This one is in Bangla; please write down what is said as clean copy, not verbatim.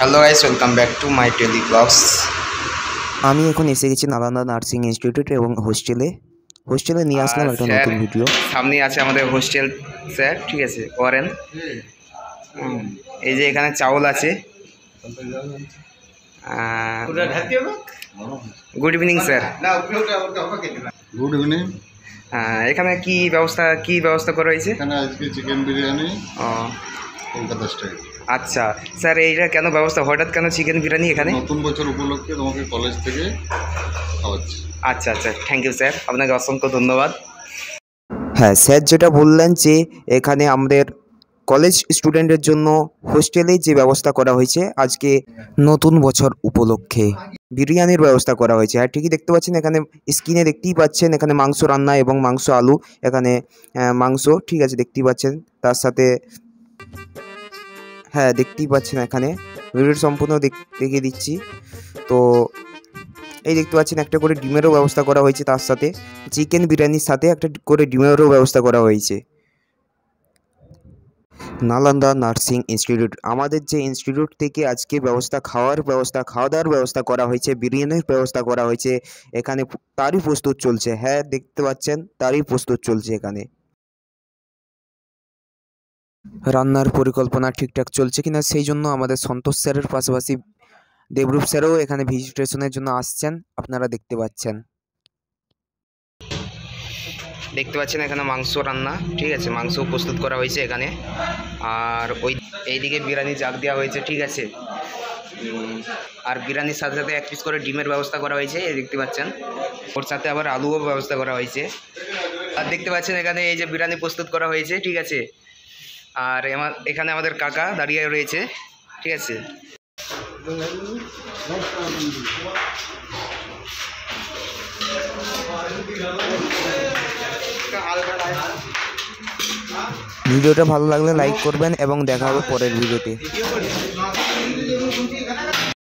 Hello guys, welcome back to my tele blogs. আমি এখন এসে গেছি নালন্দা নার্সিং ইনস্টিটিউট এবং হোস্টেলে নিয়ে আসলাম একটা স্যার নতুন ভিডিও। সামনে আছে আমাদের হোস্টেল স্যার, ঠিক আছে ওয়ারেন। এই যে এখানে চাউল আছে। Good evening sir. Good evening. এখানে কি ব্যবস্থা করা হয়েছে? এখানে আজকে চিকেন বিরিয়ানি ও কলকাতা স্টাইল। আচ্ছা স্যার, এইটা কেন ব্যবস্থা, হঠাৎ কেন চিকেন বিরিয়ানি এখানে? নতুন বছর উপলক্ষে তোমাকে কলেজ থেকে খাওয়াচ্ছি। আচ্ছা আচ্ছা, থ্যাংক ইউ স্যার, আপনাকে অসংখ্য ধন্যবাদ। হ্যাঁ, স্যার যেটা বললেন যে এখানে আমাদের কলেজ স্টুডেন্টের জন্য হোস্টেলে যে ব্যবস্থা করা হয়েছে আজকে নতুন বছর উপলক্ষে বিরিয়ানির ব্যবস্থা করা হয়েছে। হ্যাঁ, ঠিকই দেখতে পাচ্ছেন, এখানে স্ক্রিনে দেখতেই পাচ্ছেন এখানে মাংস রান্না এবং মাংস আলু। এখানে মাংস, ঠিক আছে, দেখতেই পাচ্ছেন। তার সাথে হ্যাঁ, দেখতেই পাচ্ছেন এখানে ভিডিওর সম্পূর্ণ দেখিয়ে দিচ্ছি। তো এই দেখতে পাচ্ছেন একটা করে ডিমেরও ব্যবস্থা করা হয়েছে, তার সাথে চিকেন বিরিয়ানির সাথে একটা করে ডিমেরও ব্যবস্থা করা হয়েছে। নালন্দা নার্সিং ইনস্টিটিউট, আমাদের যে ইনস্টিটিউট থেকে আজকে খাওয়া দাওয়ার ব্যবস্থা করা হয়েছে, বিরিয়ানির ব্যবস্থা করা হয়েছে। এখানে তারই প্রস্তুত চলছে। হ্যাঁ, দেখতে পাচ্ছেন তারই প্রস্তুত চলছে। এখানে রান্নার পরিকল্পনা ঠিকঠাক চলছে কিনা সেই জন্য আমাদের সন্তোষ স্যারের পাশাপাশি দেবরূপ স্যারও এখানে ভিজিটেশনের জন্য আসছেন, আপনারা দেখতে পাচ্ছেন এখানে মাংস রান্না, ঠিক আছে, মাংস প্রস্তুত করা হয়েছে এখানে। আর এইদিকে বিরিয়ানি জাগ দেওয়া হয়েছে, ঠিক আছে। আর বিরিয়ানির সাথে সাথে এক পিস করে ডিমের ব্যবস্থা করা হয়েছে, এই দেখতে পাচ্ছেন। ওর সাথে আবার আলুও ব্যবস্থা করা হয়েছে। আর দেখতে পাচ্ছেন এখানে এই যে বিরিয়ানি প্রস্তুত করা হয়েছে, ঠিক আছে। আর এখানে আমাদের কাকা দাঁড়িয়ে রয়েছে, ঠিক আছে। ভিডিওটা ভালো লাগলে লাইক করবেন এবং দেখা হবে পরের ভিডিওতে।